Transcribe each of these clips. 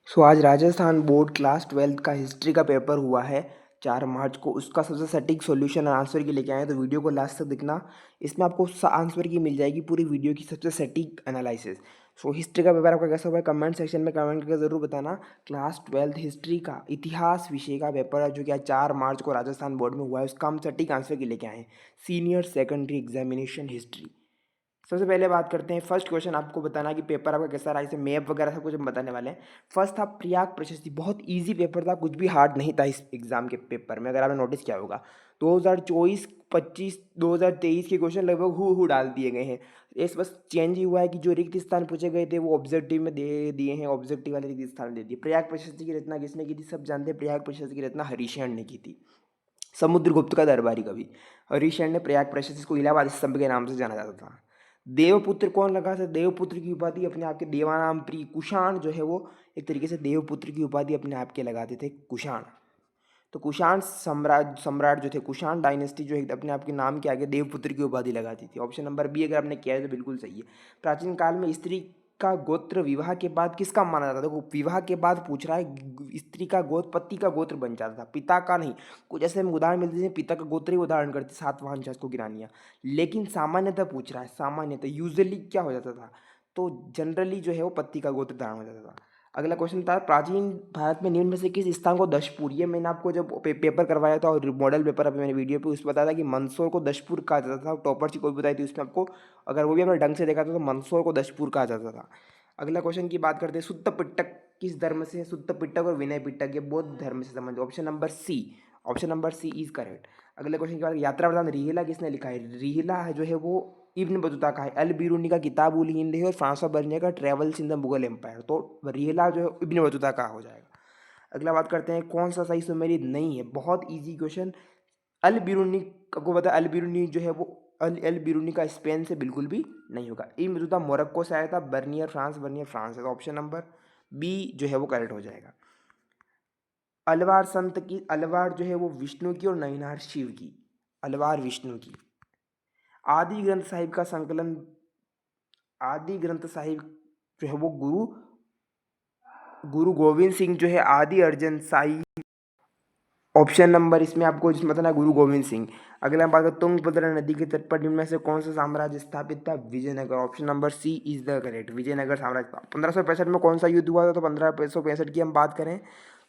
आज Rajasthan board class 12th का history का पेपर हुआ है 4 मार्च को। उसका सबसे सटीक सॉल्यूशन और आंसर की लेके आए हैं, तो वीडियो को लास्ट तक देखना। इसमें आपको आंसर की मिल जाएगी पूरी वीडियो की सबसे सटीक एनालिसिस। हिस्ट्री का पेपर आपका कैसा हुआ है कमेंट सेक्शन में कमेंट करके ज़रूर बताना। क्लास 12th हिस्ट्री का इतिहास विषय का पेपर है जो कि आज 4 मार्च को राजस्थान बोर्ड में हुआ है, उसका हम सटीक आंसर की लेके आए हैं। Senior secondary examination history. सबसे पहले बात करते हैं फर्स्ट क्वेश्चन। आपको बताना कि पेपर आपका कैसा रहा, इसे मैप वगैरह सब कुछ हम बताने वाले हैं। फर्स्ट था प्रयाग प्रशस्ति, बहुत इजी पेपर था, कुछ भी हार्ड नहीं था इस एग्जाम के पेपर में, अगर आपने नोटिस किया होगा। 2024, 25, 2023 के क्वेश्चन लगभग हु डाल दिए गए हैं। इस बस चेंज ही हुआ है कि जो रिक्त स्थान पूछे गए थे वो ऑब्जेक्टिव में दे दिए हैं, ऑब्जेक्टिव वाले रिक्त स्थान दे दिए। प्रयाग प्रशस्ति की रचना किसने की थी, सब जानते हैं। प्रयाग प्रशस्ति की रचना हरिशरण ने की थी, समुद्रगुप्त का दरबारी कवि हरिशरण ने प्रयाग प्रशस्ति को इलाहाबाद स्तंभ के नाम से जाना जाता था। देवपुत्र कौन लगा था, देवपुत्र की उपाधि अपने आप के देवानाम प्रिय कुषाण जो है वो एक तरीके से देवपुत्र की उपाधि अपने आप के लगाते थे कुषाण। तो कुषाण सम्राट जो थे, कुषाण डायनेस्टी जो है अपने आप के नाम के आगे देवपुत्र की उपाधि लगाती थी। ऑप्शन नंबर बी अगर आपने किया है तो बिल्कुल सही है। प्राचीन काल में स्त्री का गोत्र विवाह के बाद किसका माना जाता था, देखो विवाह के बाद पूछ रहा है। स्त्री का गोत्र पति का गोत्र बन जाता था, पिता का नहीं। कुछ ऐसे हम उदाहरण मिलते थे पिता का गोत्र ही उदाहरण करते, सातवाहन को गिरानिया। लेकिन सामान्यतः पूछ रहा है, सामान्यतः यूजुअली क्या हो जाता था, तो जनरली जो है वो पति का गोत्र धारण हो जाता था। अगला क्वेश्चन था प्राचीन भारत में निम्न में से किस स्थान को दशपुर, ये मैंने आपको जब पेपर करवाया था और मॉडल पेपर अभी मैंने वीडियो पे उसमें बताया था कि मंदसौर को दशपुर कहा जाता था। टॉपर सी कोई बताई थी उसमें आपको, अगर वो भी आपने ढंग से देखा था तो मंदसौर को दशपुर कहा जाता था। अगला क्वेश्चन की बात करते हैं, सुत्त पिट्टक किस धर्म से है, सुत्त पिट्टक और विनय पिट्टक ये बौद्ध धर्म से संबंधित। Option number C, option number C is correct. अगले क्वेश्चन की बात, यात्रा वृतांत रिहिला किसने लिखा है, रिहिला जो है वो इब्न बतूता का है। अल बिरूनी का किताब उल हिंद है और फ्रांसवा बर्नियर का travels in the Mughal empire. तो रिहिला जो है इब्न बतूता का हो जाएगा। अगला बात करते हैं कौन सा सही सुमेलित नहीं है, बहुत इजी क्वेश्चन। अल बिरूनी, आपको पता है अल बिरूनी जो है वो अल बिरूनी का स्पेन से बिल्कुल भी नहीं होगा। इब्न बतूता मोरक्को से आया था, बर्नियर फ्रांस है। तो ऑप्शन नंबर बी जो है वो करेक्ट हो जाएगा। अलवार संत की, अलवार जो है वो विष्णु की और नैनार शिव की, अलवार विष्णु की। आदि ग्रंथ साहिब का संकलन, आदि ग्रंथ साहिब जो है वो गुरु गुरु गोविंद सिंह जो है आदि अर्जन साहिब। ऑप्शन नंबर इसमें आपको जिसमें बताना है गुरु गोविंद सिंह। अगला बात है तुंगभद्रा नदी के तट पर निम्न में से कौन सा साम्राज्य स्थापित था, Vijayanagara. Option number C is the correct, Vijayanagara साम्राज्य। 1565 में कौन सा युद्ध हुआ था, तो 1565 की हम बात करें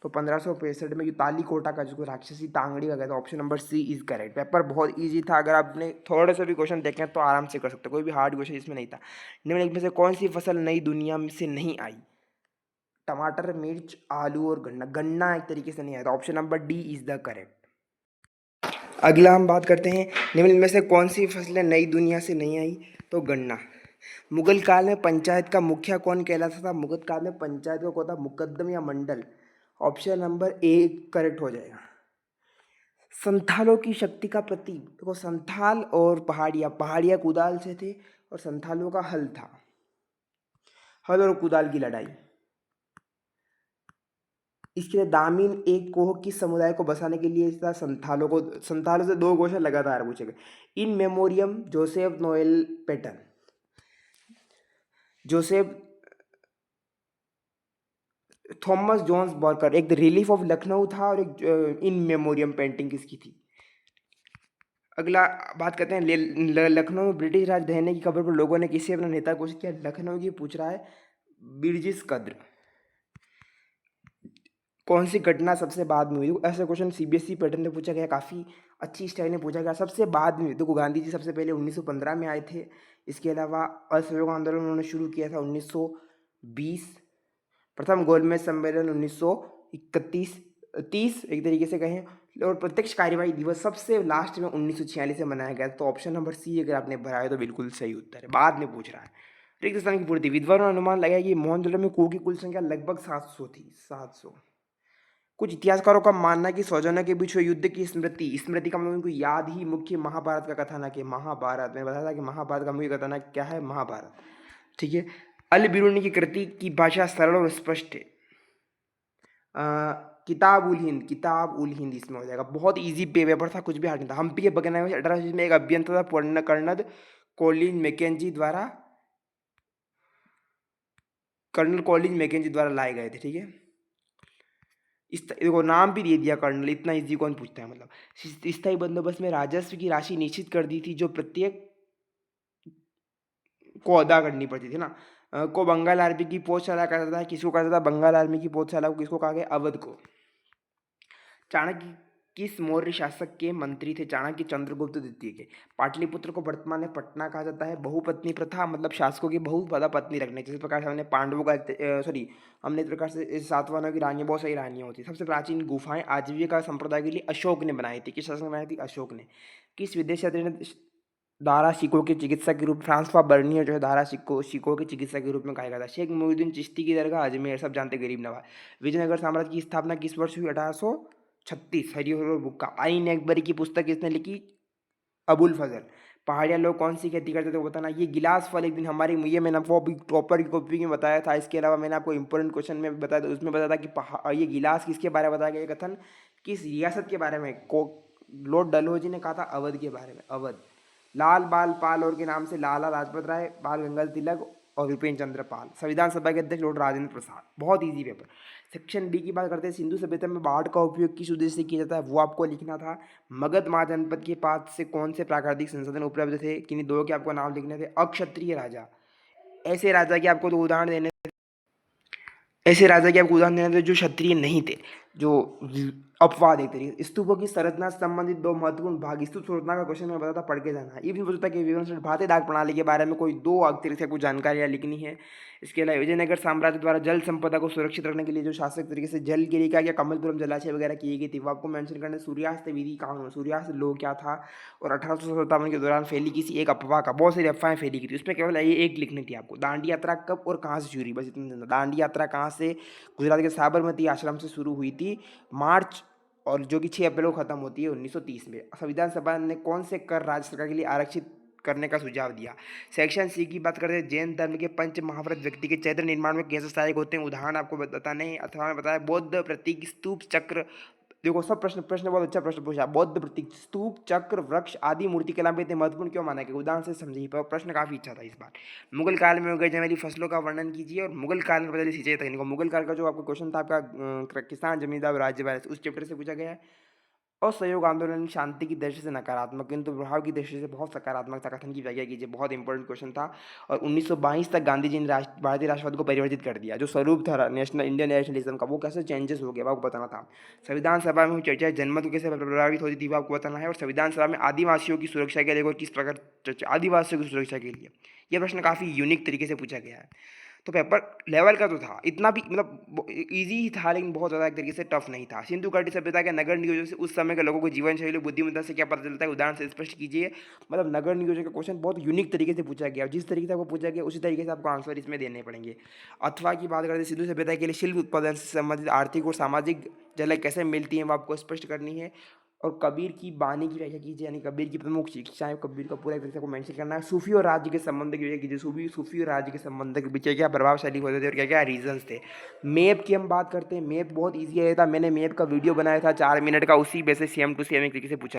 तो 1565 में ताली कोटा का जिसको राक्षसी तांगड़ी का कहता है। Option number C is correct. Paper बहुत इजी था, अगर आपने थोड़े से भी क्वेश्चन देखे तो आराम से कर सकते, कोई भी हार्ड क्वेश्चन इसमें नहीं था। निम्नलिखित में से कौन सी फसल नई दुनिया से नहीं आई, टमाटर, मिर्च, आलू और गन्ना। गन्ना एक तरीके से नहीं आया, तो option number D is the correct. अगला हम बात करते हैं निम्न में से कौन सी फसलें नई दुनिया से नहीं आई, तो गन्ना। मुगल काल में पंचायत का मुखिया कौन कहलाता था, मुगल काल में पंचायत का कौन था, मुकद्दम या मंडल। ऑप्शन नंबर ए करेक्ट हो जाएगा। संथालों की शक्ति का प्रतीक, देखो संथाल और पहाड़िया, पहाड़िया कुदाल से थे और संथालों का हल था, हल और कुदाल की लड़ाई। इसके लिए दामिन एक कोह किस समुदाय को बसाने के लिए था, संथालों को। संथालों से 2 क्वेश्चन लगातार पूछे गए। In memoriam Joseph Noel Paton, Joseph Thomas Johns Barker. एक द रिलीफ ऑफ लखनऊ था और एक इन मेमोरियम पेंटिंग किसकी थी। अगला बात करते हैं लखनऊ में ब्रिटिश राज ढहने की खबर पर लोगों ने किसे अपना नेता घोषित किया, लखनऊ की पूछ रहा है बिरजिस कद्र। कौन सी घटना सबसे बाद में हुई, ऐसा क्वेश्चन सीबीएसई पैटर्न में पूछा गया, काफ़ी अच्छी स्टाइल में पूछा गया। सबसे बाद में देखो गांधी जी सबसे पहले 1915 में आए थे। इसके अलावा असहयोग आंदोलन उन्होंने शुरू किया था 1920। प्रथम गोलमेज सम्मेलन 1931 30 एक तरीके से कहें। और प्रत्यक्ष कार्यवाही दिवस सबसे लास्ट में 1946 से मनाया गया। तो ऑप्शन नंबर सी अगर आपने भरा है तो बिल्कुल सही उत्तर है, बाद में पूछ रहा है। रिक्त स्थान की पूर्ति, विद्वानों ने अनुमान लगाया कि मोहनजोदड़ो में कुओं की कुल संख्या लगभग 700 थी, 700। कुछ इतिहासकारों का मानना है कि सौजन्य के बीच हुए युद्ध की स्मृति, स्मृति का मतलब उनको याद ही मुख्य महाभारत का कथानक है। महाभारत में बताया था कि महाभारत का मुख्य कथानक क्या है, महाभारत। ठीक है। अल बिरूनी की कृति की भाषा सरल और स्पष्ट है। किताब उल हिंद, किताब उल हिंद इसमें हो जाएगा। बहुत इजी पेपर था, कुछ भी हार्ड नहीं था। हम्पी के बगना में 1800 में एक अभियंता था पूर्ण कर्नल कॉलिन मैकेंजी द्वारा, कर्नल कॉलिन मैकेंजी द्वारा लाए गए थे। ठीक है। देखो नाम भी दे दिया कर्नल, इतना इजी कौन पूछता है। मतलब स्थायी बंदोबस्त में राजस्व की राशि निश्चित कर दी थी जो प्रत्येक को अदा करनी पड़ती थी ना। को बंगाल आर्मी की पौधशाला कहता था, किसको कहता था बंगाल आर्मी की पौधशाला को, किसको कहा गया अवध को। चाणक्य किस मौर्य शासक के मंत्री थे? चाणक्य चंद्रगुप्त द्वितीय के। पाटलिपुत्र को वर्तमान में पटना कहा जाता है। बहुपत्नी प्रथा मतलब शासकों की बहुत ज़्यादा पत्नी रखने, जिस प्रकार से हमने पांडवों का सॉरी हमने इस प्रकार से सातवाहनों की रानियाँ बहुत सारी रानियाँ होती। सबसे प्राचीन गुफाएं आजीविका संप्रदाय के लिए अशोक ने बनाई थी। किस शासक ने बनाई थी? अशोक ने। किस विदेश यात्री ने दारा शिकोह के चिकित्सक के रूप, फ्रांसवा बर्नियर जो है दारा शिकोह के चिकित्सक के रूप में कहा गया था। शेख मुहिउद्दीन चिश्ती की दरगाह अजमेर, सब जानते गरीब नवाज। विजयनगर साम्राज्य की स्थापना किस वर्ष हुई? 1836। हरिहर बुक्का। आइन अकबरी की पुस्तक किसने लिखी? अबुल फजल। पहाड़िया लोग कौन सी खेती करते थे वो बताना। ये गिलास फल एक दिन हमारी, ये मैंने आपको अभी टॉपर की कॉपी में बताया था। इसके अलावा मैंने आपको इंपॉर्टेंट क्वेश्चन में बताया था, उसमें बताया था कि ये गिलास किसके बारे में बताया गया? ये कथन किस रियासत के बारे में? लॉर्ड डलहौजी ने कहा था अवध के बारे में, अवध। लाल बाल पाल और के नाम से लाला लाजपत राय, बाल गंगाधर तिलक और विपिन चंद्र पाल। संविधान सभा के अध्यक्ष लॉर्ड राजेंद्र प्रसाद। बहुत इजी पेपर। सेक्शन डी की बात करते हैं। सिंधु सभ्यता में बाढ़ का उपयोग किस उद्देश्य से किया जाता है? वो आपको लिखना था। मगध महाजनपद के पास से कौन से प्राकृतिक संसाधन उपलब्ध थे? किन्हीं दो के आपको नाम लिखने थे। अक्षत्रिय राजा। ऐसे राजा के आपको दो उदाहरण देने, ऐसे राजा के आपको उदाहरण देने थे जो क्षत्रिय नहीं थे, जो अपवाद एक तरीके। स्तूपों की संरचना से संबंधित दो महत्वपूर्ण भाग। स्तूप संरचना का क्वेश्चन मैं बताता, पढ़ के जाना। ये भी पूछता है कि विवरण से भारतीय डाक प्रणाली के बारे में कोई दो अतिरिक्त कुछ जानकारियां लिखनी है। इसके अलावा विजयनगर साम्राज्य द्वारा जल संपदा को सुरक्षित रखने के लिए जो शासक तरीके से जल के लिए क्या क्या कमलपुरम जलाशय वगैरह की गई थी वो आपको मेंशन करना है। सूर्यास्त विधि कानून, सूर्यास्त लो क्या था? और 1857 के दौरान फैली किसी एक अफवाह का, बहुत सारी अफवाहें फैली की थी, उसमें केवल ये एक लिखनी थी आपको। दांडी यात्रा कब और कहाँ से शुरू हुई? बस इतना। दांडी यात्रा कहाँ से? गुजरात के साबरमती आश्रम से शुरू हुई थी, मार्च, और जो कि 6 अप्रैल को खत्म होती है 1930 में। संविधान सभा ने कौन से कर राज्य सरकार के लिए आरक्षित करने का सुझाव दिया? सेक्शन सी की बात करते हैं। जैन धर्म के पंच महाव्रत व्यक्ति के चैत्र निर्माण में कैसे सहायक होते हैं? उदाहरण आपको बताने हैं। अथवा में बताया बौद्ध प्रतीक स्तूप चक्र। देखो सब प्रश्न प्रश्न बहुत अच्छा प्रश्न पूछा। बौद्ध प्रतीक स्तूप चक्र वृक्ष आदि मूर्ति कला में इतने महत्वपूर्ण क्यों माना गया? उदाहरण से समझिए, पर प्रश्न काफी अच्छा था इस बार। मुगल काल में उगाई जाने वाली फसलों का वर्णन कीजिए और मुगल काल में बदली सिंचाई तकनीकों। मुगल काल का जो आपका क्वेश्चन था आपका किसान जमींदार राज्य उस चैप्टर से पूछा गया है। असहयोग आंदोलन शांति की दृष्टि से नकारात्मक किंतु प्रभाव की दृष्टि से बहुत सकारात्मक था, कथन की व्याख्या कीजिए। बहुत इंपॉर्टेंट क्वेश्चन था। और 1922 तक गांधी जी ने भारतीय राष्ट्रवाद को परिवर्तित कर दिया। जो स्वरूप था नेशनल इंडियन नेशनलिज्म का वो कैसे चेंजेस हो गया वो आपको बताना था। संविधान सभा में हुई चर्चा जनमत को कैसे प्रभावित होती थी वो आपको बताना है। और संविधान सभा में आदिवासियों की सुरक्षा के लिए और किस प्रकार चर्चा, आदिवासियों की सुरक्षा के लिए, यह प्रश्न काफ़ी यूनिक तरीके से पूछा गया है। तो पेपर लेवल का तो था, इतना भी मतलब इजी ही था, लेकिन बहुत ज़्यादा एक तरीके से टफ नहीं था। सिंधु घाटी सभ्यता के नगर नियोजन से उस समय के लोगों को जीवन शैली बुद्धिमत्ता से क्या पता चलता है? उदाहरण से स्पष्ट कीजिए। मतलब नगर नियोजन का क्वेश्चन बहुत यूनिक तरीके से पूछा गया, जिस तरीके से आपको पूछा गया उसी तरीके से आपको आंसर इसमें देने पड़ेंगे। अथवा की बात करते हैं। सिंधु सभ्यता के लिए शिल्प उत्पादन से संबंधित आर्थिक और सामाजिक झलक कैसे मिलती है वो आपको स्पष्ट करनी है। और कबीर की बानी की व्याख्या कीजिए, यानी कबीर की प्रमुख शिक्षाएं, कबीर का पूरा एक तरीके से आपको मेंशन करना है। सूफी और राज्य के संबंध की व्याख्या कीजिए। सूफी और राज्य के संबंध के पीछे क्या प्रभावशाली होते थे और क्या क्या रीजंस थे। मैप की हम बात करते हैं। मैप बहुत ईजी आया था, मैंने मैप का वीडियो बनाया था 4 मिनट का, उसी बेसिस सेम टू सेम एक तरीके से पूछा।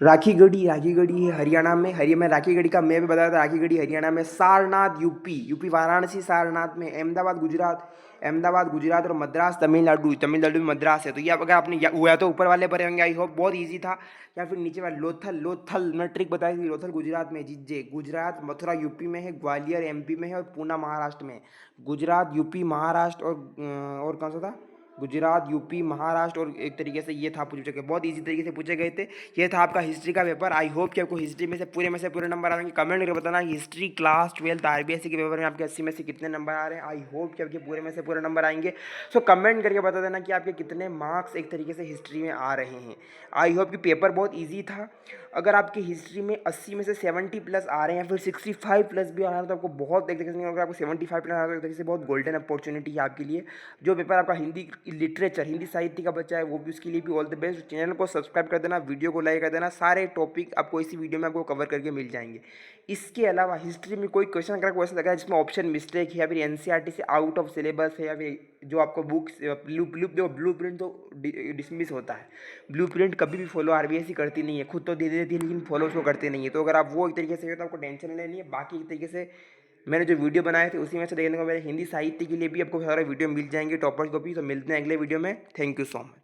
राखीगढ़ी, राखीगढ़ी है हरियाणा में। हरियाणा में राखीगढ़ी का मैं भी बताया था। राखीगढ़ी हरियाणा में। सारनाथ यूपी, यूपी वाराणसी सारनाथ में। अहमदाबाद गुजरात, अहमदाबाद गुजरात। और मद्रास तमिलनाडु, तमिलनाडु में मद्रास है। तो ये अगर आपने हुआ तो ऊपर वाले पर होंगे, आई होप बहुत ईजी था। या फिर नीचे वाले लोथल, लोथल मैं ट्रिक बताई थी। लोथल गुजरात में, जिज्जे गुजरात, मथुरा यूपी में है, ग्वालियर एमपी में है और पूना महाराष्ट्र में। गुजरात यूपी महाराष्ट्र और कौन सा था? गुजरात यूपी महाराष्ट्र। और एक तरीके से ये था पूछे गए, बहुत इजी तरीके से पूछे गए थे। ये था आपका हिस्ट्री का पेपर। आई होप कि आपको हिस्ट्री में से पूरे नंबर आएंगे। कमेंट करके बताना हिस्ट्री क्लास 12 आरबीएससी के पेपर में आपके 80 में से कितने नंबर आ रहे हैं। आई होप कि आपके पूरे में से पूरे नंबर आएंगे। सो कमेंट करके बता देना कि आपके कितने मार्क्स एक तरीके से हिस्ट्री में आ रहे हैं। आई होप कि पेपर बहुत ईजी था। अगर आपकी हिस्ट्री में 80 में से 70 प्लस आ रहे हैं या फिर 65 प्लस भी आ रहा है तो आपको बहुत एक तरीके से, अगर आपको 75 प्लस आ रहा है तो एक तरीके से बहुत गोल्डन अपॉर्चुनिटी है आपके लिए। जो पेपर आपका हिंदी लिटरेचर, हिंदी साहित्य का बच्चा है वो भी, उसके लिए भी ऑल द बेस्ट। चैनल को सब्सक्राइब कर देना, वीडियो को लाइक कर देना। सारे टॉपिक आपको इसी वीडियो में आपको कवर करके मिल जाएंगे। इसके अलावा हिस्ट्री में कोई क्वेश्चन अगर आपको ऐसा लगा है जिसमें ऑप्शन मिस्टेक है या फिर एनसीईआरटी से आउट ऑफ सिलेबस है या फिर जो आपको बुक्स ब्लू प्रिंट तो डिसमिस होता है। ब्लू प्रिंट कभी भी फॉलो आरबीएससी करती नहीं है, खुद तो दे देती है लेकिन फॉलो उसको करते नहीं है। तो अगर आप वो एक तरीके से हो तो आपको टेंशन लेनी है। बाकी एक तरीके से मैंने जो वीडियो बनाए थे उसी में से देखने को मेरे हिंदी साहित्य के लिए भी आपको सारे वीडियो मिल जाएंगे टॉपर्स को भी। तो मिलते हैं अगले वीडियो में। Thank you so much.